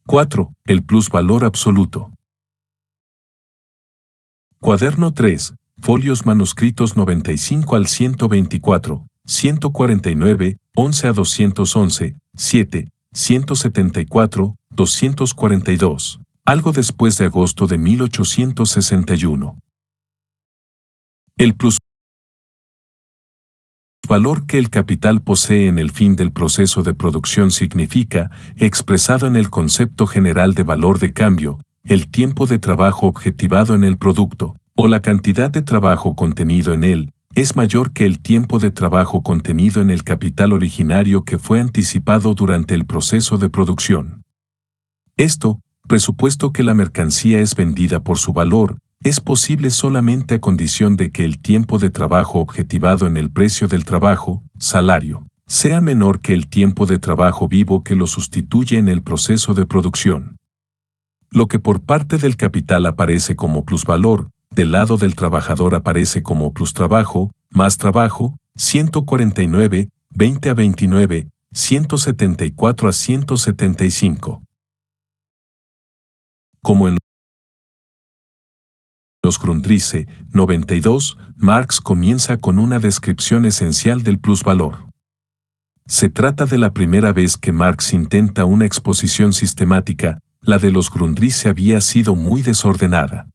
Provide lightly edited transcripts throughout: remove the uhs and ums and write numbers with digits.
4. El plusvalor absoluto. Cuaderno 3, folios manuscritos 95 al 124, 149, 11 a 211, 7, 174, 242. Algo después de agosto de 1861. El plusvalor que el capital posee en el fin del proceso de producción significa, expresado en el concepto general de valor de cambio, el tiempo de trabajo objetivado en el producto, o la cantidad de trabajo contenido en él, es mayor que el tiempo de trabajo contenido en el capital originario que fue anticipado durante el proceso de producción. Esto, presupuesto que la mercancía es vendida por su valor, es posible solamente a condición de que el tiempo de trabajo objetivado en el precio del trabajo, salario, sea menor que el tiempo de trabajo vivo que lo sustituye en el proceso de producción. Lo que por parte del capital aparece como plusvalor, del lado del trabajador aparece como plustrabajo, más trabajo, 149, 20 a 29, 174 a 175. Como en los Grundrisse, 92, Marx comienza con una descripción esencial del plusvalor. Se trata de la primera vez que Marx intenta una exposición sistemática, la de los Grundrisse había sido muy desordenada.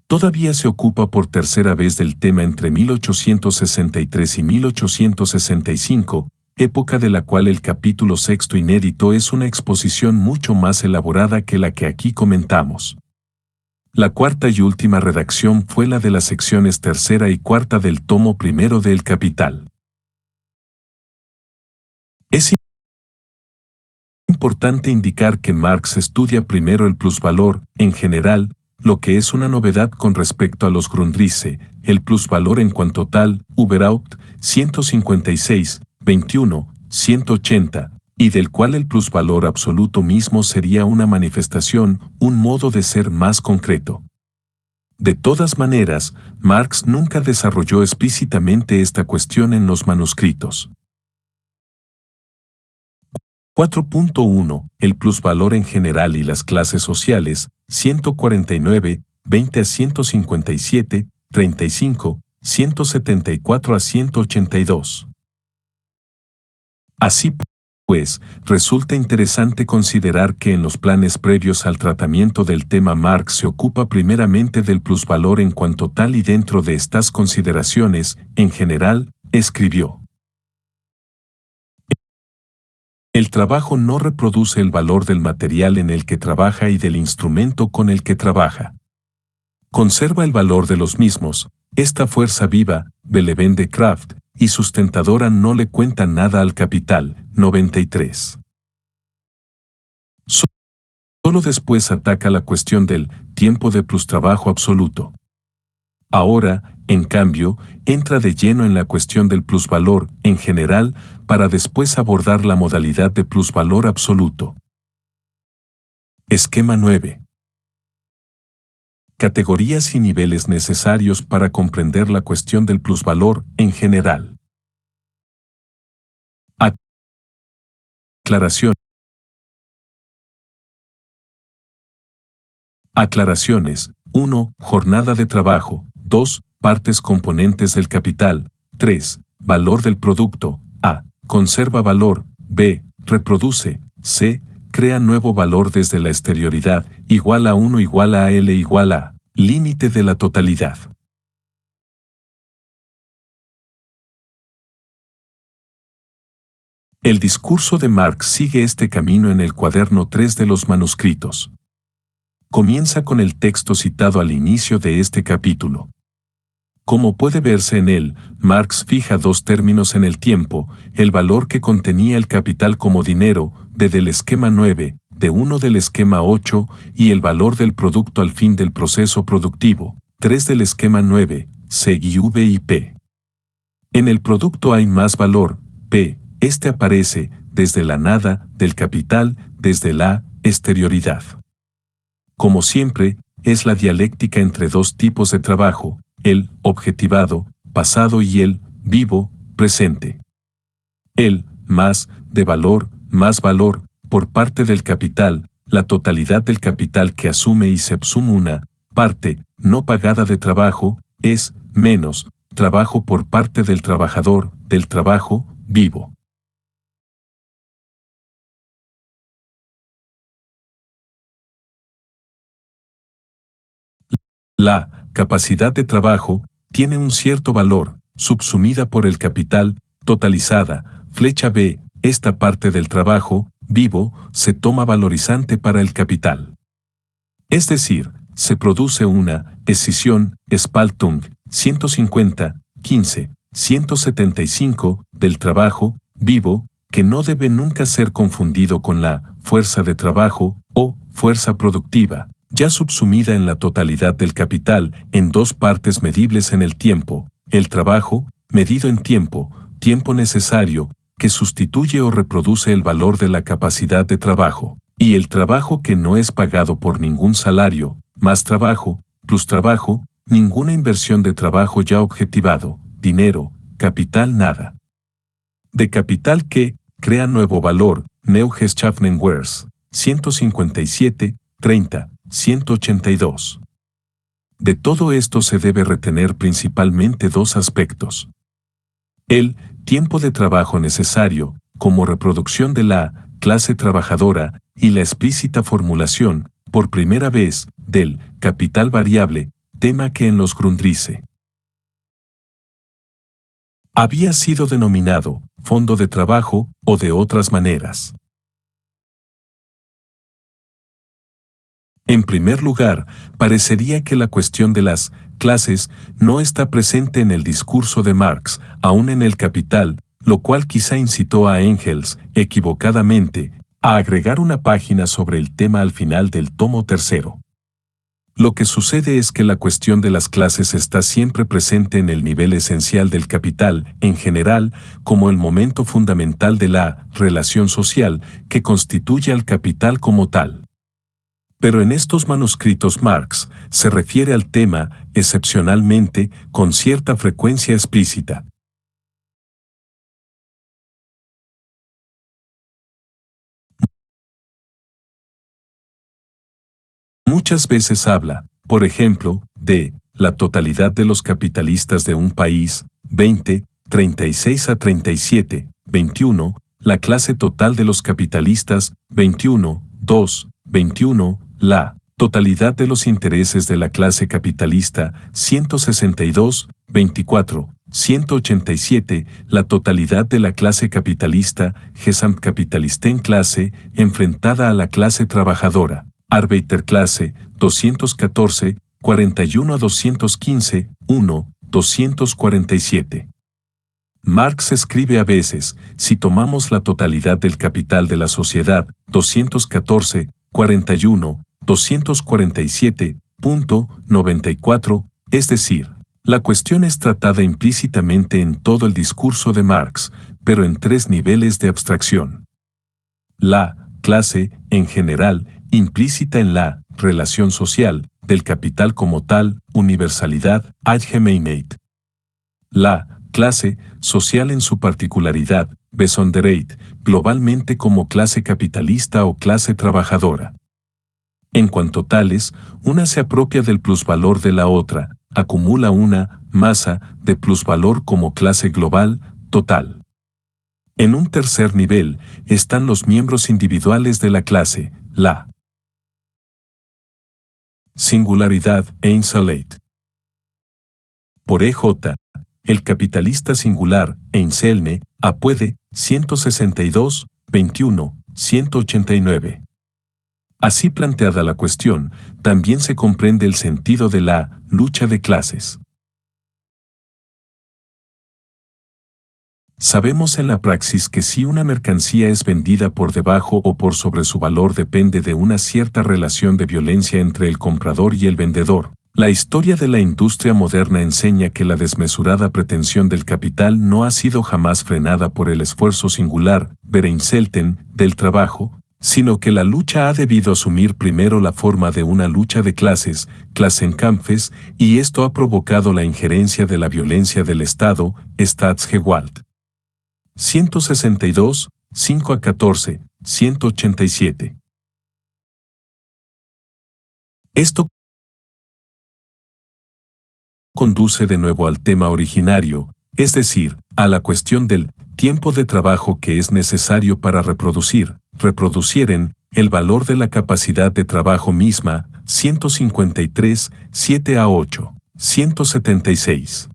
Todavía se ocupa por tercera vez del tema entre 1863 y 1865, época de la cual el capítulo sexto inédito es una exposición mucho más elaborada que la que aquí comentamos. La cuarta y última redacción fue la de las secciones tercera y cuarta del tomo primero de El Capital. Es importante indicar que Marx estudia primero el plusvalor, en general, lo que es una novedad con respecto a los Grundrisse, el plusvalor en cuanto tal, Überhaupt, 156, 21, 180, y del cual el plusvalor absoluto mismo sería una manifestación, un modo de ser más concreto. De todas maneras, Marx nunca desarrolló explícitamente esta cuestión en los manuscritos. 4.1. El plusvalor en general y las clases sociales, 149, 20 a 157, 35, 174 a 182. Así pues, resulta interesante considerar que en los planes previos al tratamiento del tema Marx se ocupa primeramente del plusvalor en cuanto tal y dentro de estas consideraciones, en general, escribió: el trabajo no reproduce el valor del material en el que trabaja y del instrumento con el que trabaja. Conserva el valor de los mismos, esta fuerza viva, belevende Kraft, y sustentadora no le cuenta nada al capital, 93. Solo después ataca la cuestión del tiempo de plustrabajo absoluto. Ahora, en cambio, entra de lleno en la cuestión del plusvalor, en general, para después abordar la modalidad de plusvalor absoluto. Esquema 9. Categorías y niveles necesarios para comprender la cuestión del plusvalor, en general. Aclaración. Aclaraciones. 1. Jornada de trabajo. 2. Partes componentes del capital. 3. Valor del producto. A. Conserva valor. B. Reproduce. C. Crea nuevo valor desde la exterioridad. Igual a 1 igual a L igual a. Límite de la totalidad. El discurso de Marx sigue este camino en el cuaderno 3 de los manuscritos. Comienza con el texto citado al inicio de este capítulo. Como puede verse en él, Marx fija dos términos en el tiempo, el valor que contenía el capital como dinero, D del esquema 9, D1 del esquema 8, y el valor del producto al fin del proceso productivo, 3 del esquema 9, C y V y P. En el producto hay más valor, P, este aparece, desde la nada, del capital, desde la exterioridad. Como siempre, es la dialéctica entre dos tipos de trabajo, el objetivado, pasado y el vivo, presente. El más, de valor, más valor, por parte del capital, la totalidad del capital que asume y subsume una parte no pagada de trabajo es menos trabajo por parte del trabajador del trabajo vivo. La capacidad de trabajo tiene un cierto valor, subsumida por el capital, totalizada, flecha B, esta parte del trabajo vivo se toma valorizante para el capital. Es decir, se produce una escisión, Spaltung, 150, 15, 175, del trabajo vivo, que no debe nunca ser confundido con la fuerza de trabajo o fuerza productiva, ya subsumida en la totalidad del capital en dos partes medibles en el tiempo, el trabajo, medido en tiempo, tiempo necesario, que sustituye o reproduce el valor de la capacidad de trabajo, y el trabajo que no es pagado por ningún salario, más trabajo, plus trabajo, ninguna inversión de trabajo ya objetivado, dinero, capital nada. De capital que crea nuevo valor, Neugeschaffenwers, 157, 30, 182. De todo esto se debe retener principalmente dos aspectos. El tiempo de trabajo necesario, como reproducción de la clase trabajadora, y la explícita formulación, por primera vez, del capital variable, tema que en los Grundrisse había sido denominado fondo de trabajo o de otras maneras. En primer lugar, parecería que la cuestión de las clases no está presente en el discurso de Marx, aún en el Capital, lo cual quizá incitó a Engels, equivocadamente, a agregar una página sobre el tema al final del tomo tercero. Lo que sucede es que la cuestión de las clases está siempre presente en el nivel esencial del capital, en general, como el momento fundamental de la relación social que constituye al capital como tal. Pero en estos manuscritos Marx se refiere al tema, excepcionalmente, con cierta frecuencia explícita. Muchas veces habla, por ejemplo, de la totalidad de los capitalistas de un país, 20, 36 a 37, 21, la clase total de los capitalistas, 21, 2, 21, la totalidad de los intereses de la clase capitalista, 162, 24, 187, la totalidad de la clase capitalista, Gesamtkapitalisten clase, enfrentada a la clase trabajadora. Arbeiterklasse, 214, 41 a 215, 1, 247. Marx escribe a veces, si tomamos la totalidad del capital de la sociedad, 214, 41, 247, punto, 94, es decir, la cuestión es tratada implícitamente en todo el discurso de Marx, pero en tres niveles de abstracción. La clase, en general, implícita en la relación social del capital como tal, universalidad, Allgemeinheit. La clase social en su particularidad, Besonderheit, globalmente como clase capitalista o clase trabajadora. En cuanto tales, una se apropia del plusvalor de la otra, acumula una masa de plusvalor como clase global, total. En un tercer nivel están los miembros individuales de la clase, la singularidad Einzelheit. Por EJ, el capitalista singular, Einzelne, A puede, 162, 21, 189. Así planteada la cuestión, también se comprende el sentido de la lucha de clases. Sabemos en la praxis que si una mercancía es vendida por debajo o por sobre su valor depende de una cierta relación de violencia entre el comprador y el vendedor. La historia de la industria moderna enseña que la desmesurada pretensión del capital no ha sido jamás frenada por el esfuerzo singular, Vereinzelten, del trabajo, sino que la lucha ha debido asumir primero la forma de una lucha de clases, Klassenkampfes, y esto ha provocado la injerencia de la violencia del Estado, Staatsgewalt. 162, 5 a 14, 187. Esto conduce de nuevo al tema originario, es decir, a la cuestión del tiempo de trabajo que es necesario para reproducieren, el valor de la capacidad de trabajo misma, 153, 7 a 8, 176.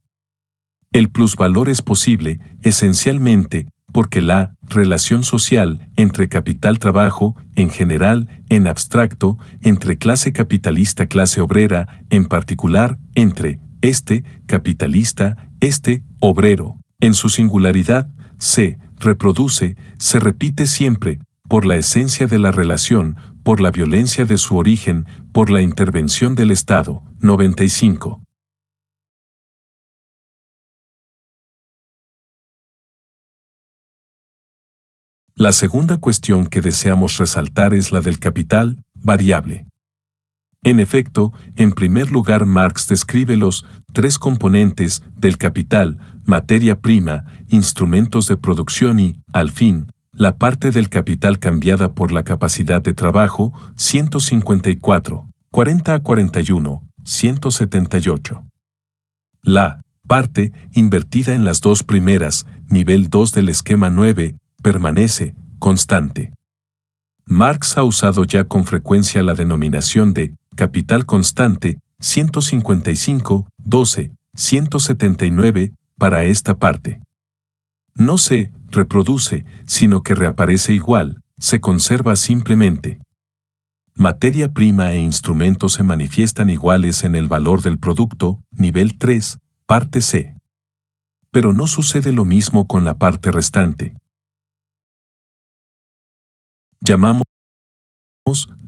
El plusvalor es posible, esencialmente, porque la relación social entre capital-trabajo, en general, en abstracto, entre clase capitalista-clase obrera, en particular, entre capitalista, obrero, en su singularidad, se reproduce, se repite siempre, por la esencia de la relación, por la violencia de su origen, por la intervención del Estado. 95. La segunda cuestión que deseamos resaltar es la del capital variable. En efecto, en primer lugar Marx describe los tres componentes del capital, materia prima, instrumentos de producción y, al fin, la parte del capital cambiada por la capacidad de trabajo, 154, 40 a 41, 178. La parte, invertida en las dos primeras, nivel 2 del esquema 9, permanece constante. Marx ha usado ya con frecuencia la denominación de capital constante, 155, 12, 179, para esta parte. No se reproduce, sino que reaparece igual, se conserva simplemente. Materia prima e instrumentos se manifiestan iguales en el valor del producto, nivel 3, parte C. Pero no sucede lo mismo con la parte restante. Llamamos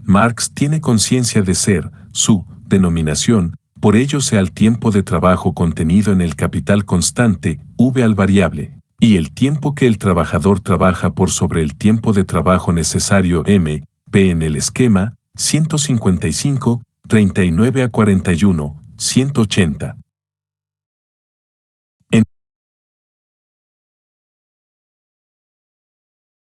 Marx tiene conciencia de ser, su denominación, por ello sea el tiempo de trabajo contenido en el capital constante, V al variable, y el tiempo que el trabajador trabaja por sobre el tiempo de trabajo necesario M, P en el esquema, 155, 39 a 41, 180.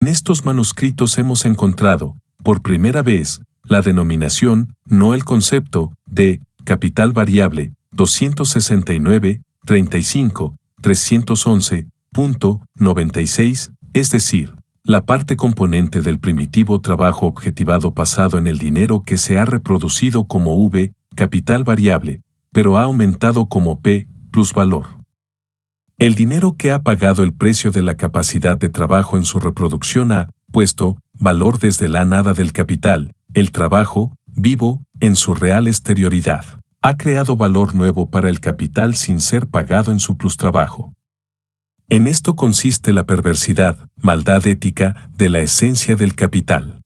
En estos manuscritos hemos encontrado, por primera vez, la denominación, no el concepto, de capital variable, 269, 35, 311.96, es decir, la parte componente del primitivo trabajo objetivado pasado en el dinero que se ha reproducido como V, capital variable, pero ha aumentado como P, plusvalor. El dinero que ha pagado el precio de la capacidad de trabajo en su reproducción ha puesto valor desde la nada del capital, el trabajo, vivo, en su real exterioridad. Ha creado valor nuevo para el capital sin ser pagado en su plustrabajo. En esto consiste la perversidad, maldad ética, de la esencia del capital.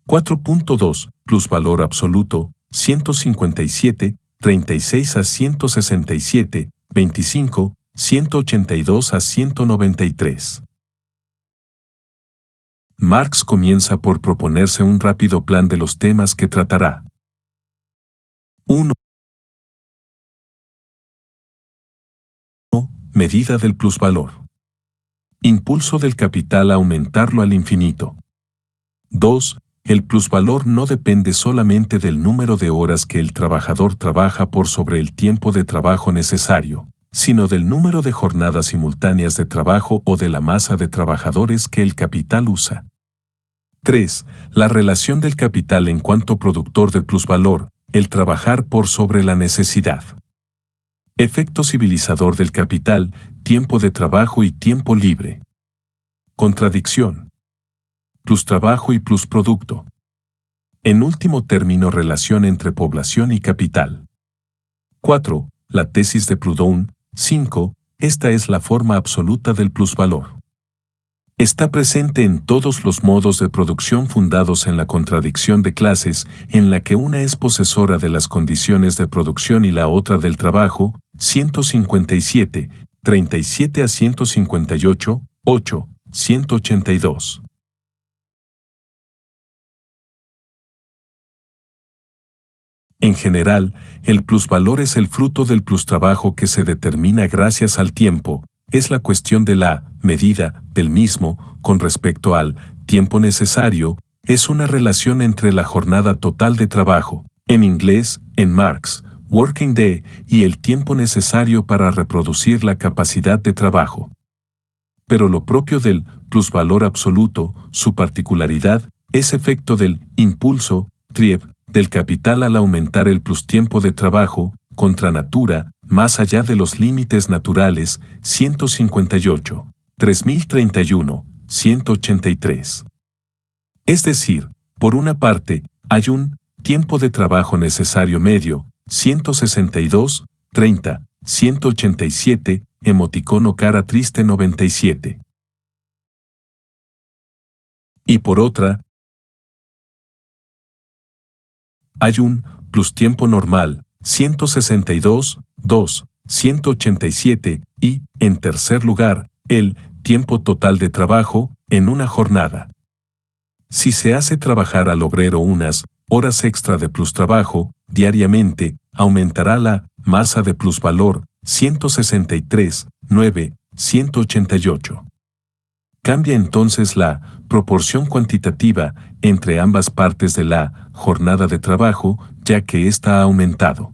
4.2. Plusvalor absoluto, 157, 36 a 167, 25, 182 a 193. Marx comienza por proponerse un rápido plan de los temas que tratará. 1. Medida del plusvalor. Impulso del capital a aumentarlo al infinito. 2. El plusvalor no depende solamente del número de horas que el trabajador trabaja por sobre el tiempo de trabajo necesario, sino del número de jornadas simultáneas de trabajo o de la masa de trabajadores que el capital usa. 3. La relación del capital en cuanto productor de plusvalor, el trabajar por sobre la necesidad. Efecto civilizador del capital, tiempo de trabajo y tiempo libre. Contradicción. Plustrabajo y plusproducto. En último término, relación entre población y capital. 4. La tesis de Proudhon. 5. Esta es la forma absoluta del plusvalor. Está presente en todos los modos de producción fundados en la contradicción de clases, en la que una es posesora de las condiciones de producción y la otra del trabajo. 157, 37 a 158, 8, 182. En general, el plusvalor es el fruto del plustrabajo que se determina gracias al tiempo, es la cuestión de la medida del mismo con respecto al tiempo necesario, es una relación entre la jornada total de trabajo, en inglés, en Marx, Working Day, y el tiempo necesario para reproducir la capacidad de trabajo. Pero lo propio del plusvalor absoluto, su particularidad, es efecto del impulso, trieb, del capital al aumentar el plustiempo de trabajo, contra natura, más allá de los límites naturales, 158, 3031, 183. Es decir, por una parte, hay un tiempo de trabajo necesario medio, 162, 30, 187, emoticono cara triste 97. Y por otra, hay un plustiempo normal, 162, 2, 187 y, en tercer lugar, el tiempo total de trabajo en una jornada. Si se hace trabajar al obrero unas horas extra de plustrabajo diariamente, aumentará la masa de plusvalor 163, 9, 188. Cambia entonces la proporción cuantitativa entre ambas partes de la jornada de trabajo, ya que ésta ha aumentado.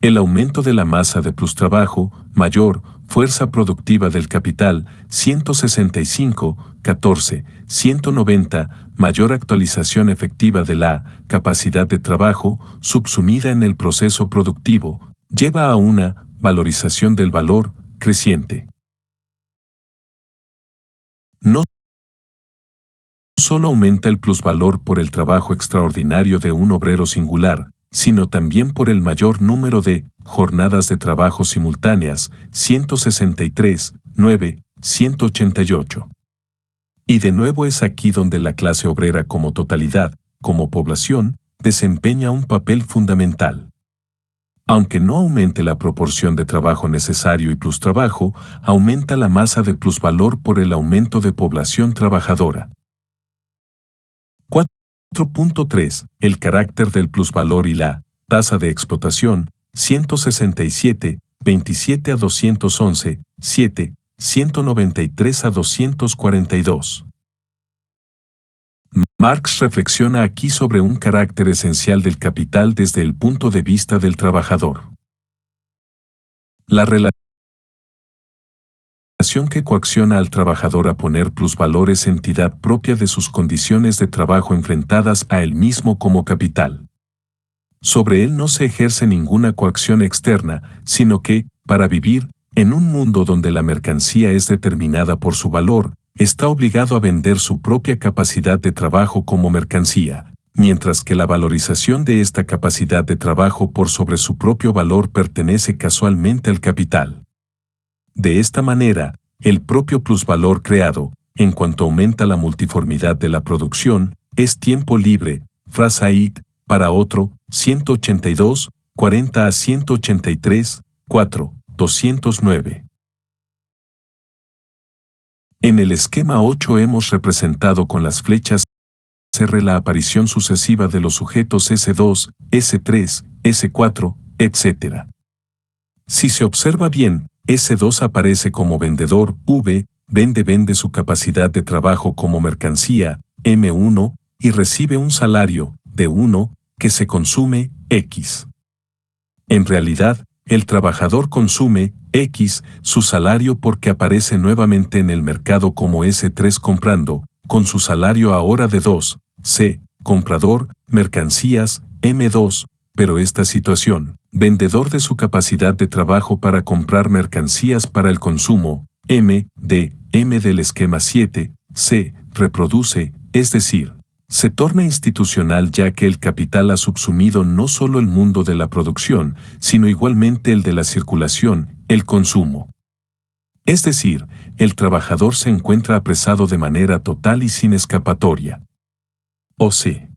El aumento de la masa de plustrabajo, mayor fuerza productiva del capital, 165, 14, 190, mayor actualización efectiva de la capacidad de trabajo subsumida en el proceso productivo, lleva a una valorización del valor creciente. No solo aumenta el plusvalor por el trabajo extraordinario de un obrero singular, sino también por el mayor número de jornadas de trabajo simultáneas, 163, 9, 188. Y de nuevo es aquí donde la clase obrera como totalidad, como población, desempeña un papel fundamental. Aunque no aumente la proporción de trabajo necesario y plustrabajo, aumenta la masa de plusvalor por el aumento de población trabajadora. 4.3. El carácter del plusvalor y la tasa de explotación, 167, 27 a 211, 7, 193 a 242. Marx reflexiona aquí sobre un carácter esencial del capital desde el punto de vista del trabajador. La relación que coacciona al trabajador a poner plusvalor es entidad propia de sus condiciones de trabajo enfrentadas a él mismo como capital. Sobre él no se ejerce ninguna coacción externa, sino que, para vivir, en un mundo donde la mercancía es determinada por su valor, está obligado a vender su propia capacidad de trabajo como mercancía, mientras que la valorización de esta capacidad de trabajo por sobre su propio valor pertenece casualmente al capital. De esta manera, el propio plusvalor creado, en cuanto aumenta la multiformidad de la producción, es tiempo libre, Frasaid, para otro, 182, 40 a 183, 4, 209. En el esquema 8 hemos representado con las flechas R la aparición sucesiva de los sujetos S2, S3, S4, etc. Si se observa bien, S2 aparece como vendedor, vende su capacidad de trabajo como mercancía, M1, y recibe un salario, D1, que se consume, X. En realidad, el trabajador consume, X, su salario porque aparece nuevamente en el mercado como S3 comprando, con su salario ahora de 2, C, comprador, mercancías, M2, pero esta situación, vendedor de su capacidad de trabajo para comprar mercancías para el consumo, M del esquema 7, C, reproduce, es decir, se torna institucional ya que el capital ha subsumido no solo el mundo de la producción, sino igualmente el de la circulación, el consumo. Es decir, el trabajador se encuentra apresado de manera total y sin escapatoria. O C.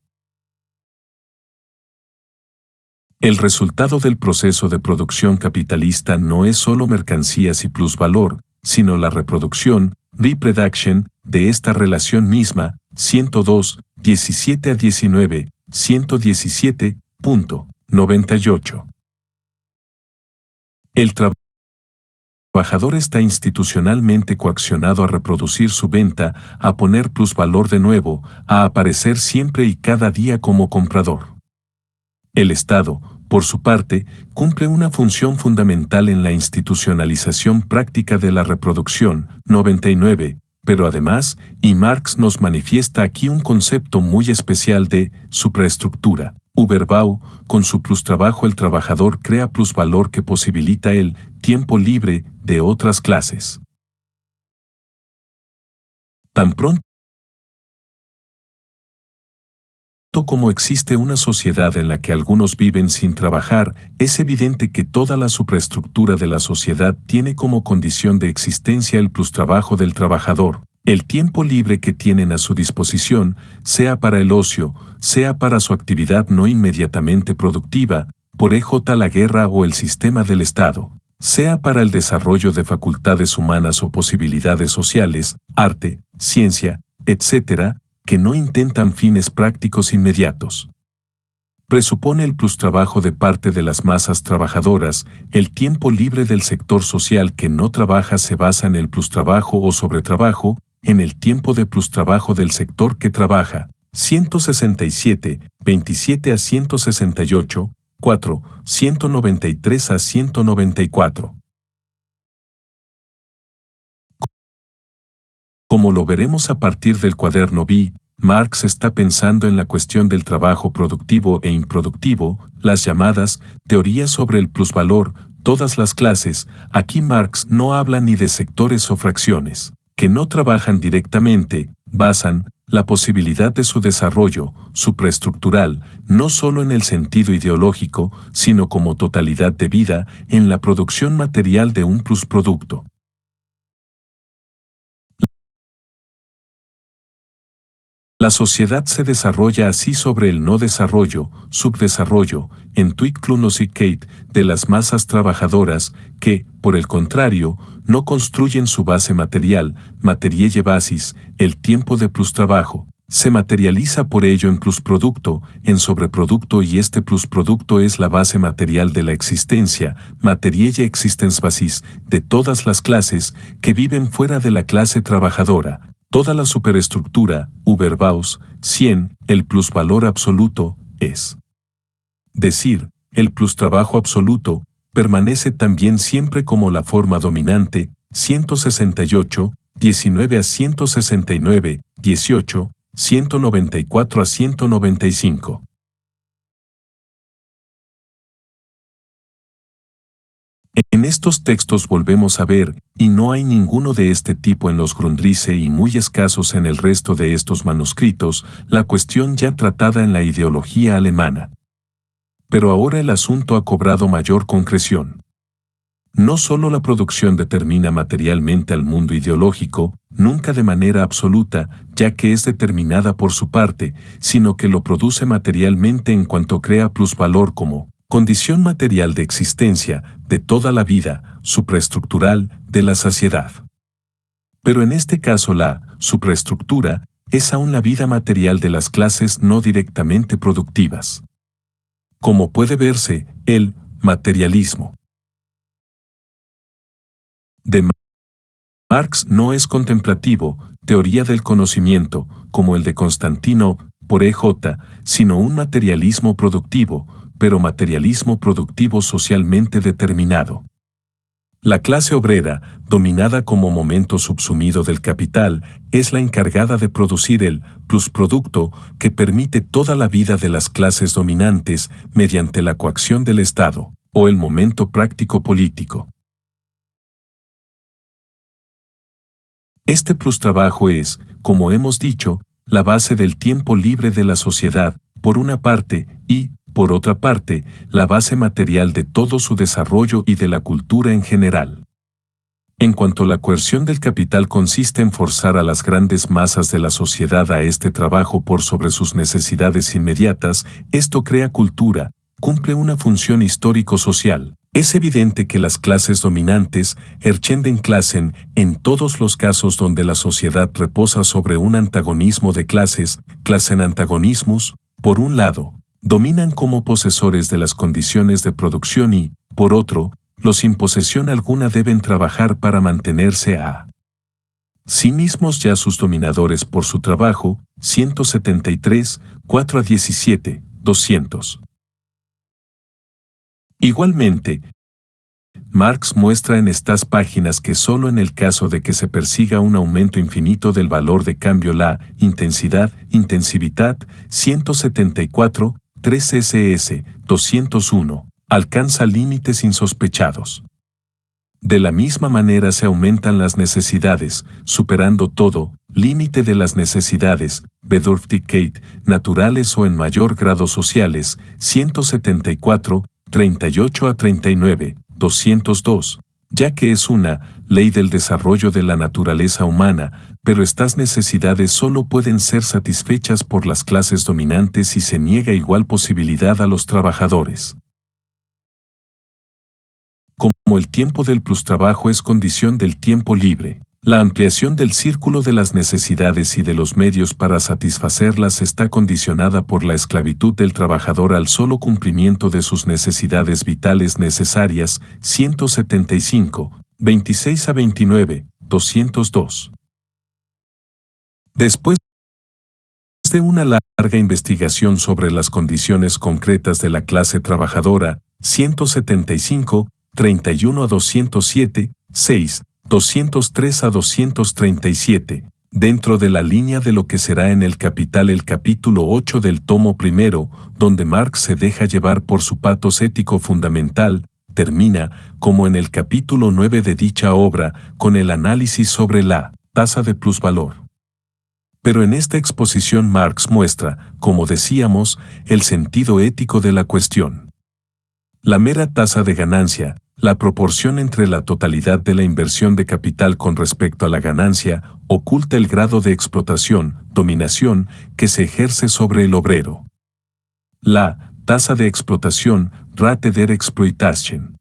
El resultado del proceso de producción capitalista no es solo mercancías y plusvalor, sino la reproducción, reproduction, de esta relación misma, 102, 17 a 19, 117.98. El trabajo trabajador está institucionalmente coaccionado a reproducir su venta, a poner plusvalor de nuevo, a aparecer siempre y cada día como comprador. El Estado, por su parte, cumple una función fundamental en la institucionalización práctica de la reproducción, 99, pero además, y Marx nos manifiesta aquí un concepto muy especial de supraestructura. Überbau, con su plustrabajo el trabajador crea plusvalor que posibilita el tiempo libre de otras clases. Tan pronto como existe una sociedad en la que algunos viven sin trabajar, es evidente que toda la supraestructura de la sociedad tiene como condición de existencia el plustrabajo del trabajador, el tiempo libre que tienen a su disposición, sea para el ocio, sea para su actividad no inmediatamente productiva, por la guerra o el sistema del Estado, sea para el desarrollo de facultades humanas o posibilidades sociales, arte, ciencia, etc., que no intentan fines prácticos inmediatos. Presupone el plustrabajo de parte de las masas trabajadoras, el tiempo libre del sector social que no trabaja se basa en el plustrabajo o sobretrabajo, en el tiempo de plustrabajo del sector que trabaja. 167, 27 a 168, 4, 193 a 194. Como lo veremos a partir del cuaderno B, Marx está pensando en la cuestión del trabajo productivo e improductivo, las llamadas teorías sobre el plusvalor, todas las clases. Aquí Marx no habla ni de sectores o fracciones, que no trabajan directamente, basan la posibilidad de su desarrollo supraestructural, no solo en el sentido ideológico, sino como totalidad de vida, en la producción material de un plusproducto. La sociedad se desarrolla así sobre el no desarrollo, subdesarrollo, Entwicklungsfähigkeit, de las masas trabajadoras, que, por el contrario, no construyen su base material, materielle basis, el tiempo de plustrabajo. Se materializa por ello en plusproducto, en sobreproducto y este plusproducto es la base material de la existencia, materielle existensbasis, de todas las clases que viven fuera de la clase trabajadora. Toda la superestructura, Überbaus, 100, el plusvalor absoluto, es decir, el plustrabajo absoluto, permanece también siempre como la forma dominante, 168, 19 a 169, 18, 194 a 195. En estos textos volvemos a ver, y no hay ninguno de este tipo en los Grundrisse y muy escasos en el resto de estos manuscritos, la cuestión ya tratada en la ideología alemana. Pero ahora el asunto ha cobrado mayor concreción. No solo la producción determina materialmente al mundo ideológico, nunca de manera absoluta, ya que es determinada por su parte, sino que lo produce materialmente en cuanto crea plusvalor como condición material de existencia, de toda la vida, supraestructural, de la sociedad. Pero en este caso la supraestructura es aún la vida material de las clases no directamente productivas. Como puede verse, el materialismo de Marx no es contemplativo, teoría del conocimiento, como el de Constantino, por sino un materialismo productivo, pero materialismo productivo socialmente determinado. La clase obrera, dominada como momento subsumido del capital, es la encargada de producir el plusproducto que permite toda la vida de las clases dominantes mediante la coacción del Estado, o el momento práctico político. Este plustrabajo es, como hemos dicho, la base del tiempo libre de la sociedad, por una parte, y, por otra parte, la base material de todo su desarrollo y de la cultura en general. En cuanto la coerción del capital consiste en forzar a las grandes masas de la sociedad a este trabajo por sobre sus necesidades inmediatas, esto crea cultura, cumple una función histórico-social. Es evidente que las clases dominantes, herrschenden Klassen, en todos los casos donde la sociedad reposa sobre un antagonismo de clases, Klassenantagonismus, por un lado, dominan como posesores de las condiciones de producción y, por otro, los sin posesión alguna deben trabajar para mantenerse a sí mismos ya sus dominadores por su trabajo, 173, 4 a 17, 200. Igualmente, Marx muestra en estas páginas que solo en el caso de que se persiga un aumento infinito del valor de cambio la intensividad, 174, 3 SS, 201, alcanza límites insospechados. De la misma manera se aumentan las necesidades, superando todo límite de las necesidades, Bedürftigkeit, naturales o en mayor grado sociales, 174, 38 a 39, 202, ya que es una ley del desarrollo de la naturaleza humana, pero estas necesidades solo pueden ser satisfechas por las clases dominantes y se niega igual posibilidad a los trabajadores. Como el tiempo del plustrabajo es condición del tiempo libre, la ampliación del círculo de las necesidades y de los medios para satisfacerlas está condicionada por la esclavitud del trabajador al solo cumplimiento de sus necesidades vitales necesarias, 175, 26 a 29, 202. Después de una larga investigación sobre las condiciones concretas de la clase trabajadora, 175, 31 a 207, 6, 203 a 237, dentro de la línea de lo que será en el Capital el capítulo 8 del tomo primero, donde Marx se deja llevar por su patos ético fundamental, termina, como en el capítulo 9 de dicha obra, con el análisis sobre la tasa de plusvalor. Pero en esta exposición Marx muestra, como decíamos, el sentido ético de la cuestión. La mera tasa de ganancia, la proporción entre la totalidad de la inversión de capital con respecto a la ganancia, oculta el grado de explotación, dominación, que se ejerce sobre el obrero. La tasa de explotación, Rate der Exploitation.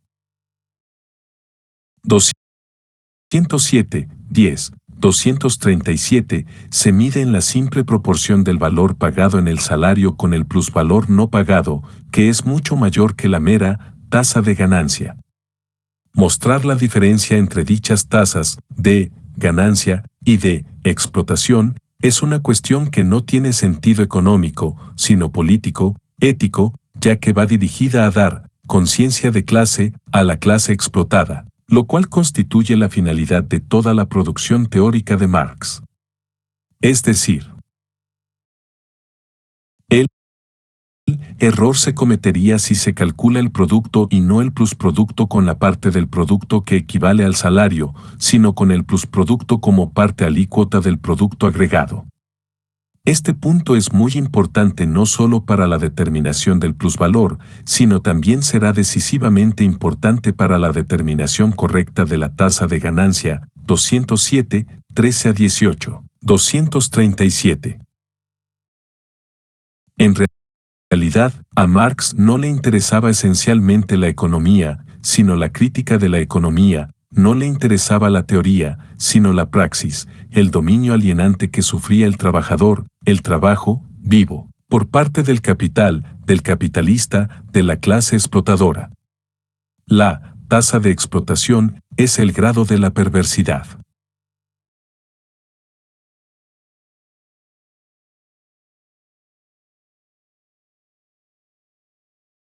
207, 10, 237, se mide en la simple proporción del valor pagado en el salario con el plusvalor no pagado, que es mucho mayor que la mera tasa de ganancia. Mostrar la diferencia entre dichas tasas de ganancia y de explotación es una cuestión que no tiene sentido económico, sino político, ético, ya que va dirigida a dar conciencia de clase a la clase explotada, lo cual constituye la finalidad de toda la producción teórica de Marx. Es decir, el error se cometería si se calcula el producto y no el plusproducto con la parte del producto que equivale al salario, sino con el plusproducto como parte alícuota del producto agregado. Este punto es muy importante no solo para la determinación del plusvalor, sino también será decisivamente importante para la determinación correcta de la tasa de ganancia, 207, 13 a 18, 237. En realidad, a Marx no le interesaba esencialmente la economía, sino la crítica de la economía, no le interesaba la teoría, sino la praxis, el dominio alienante que sufría el trabajador, el trabajo, vivo, por parte del capital, del capitalista, de la clase explotadora. La tasa de explotación es el grado de la perversidad.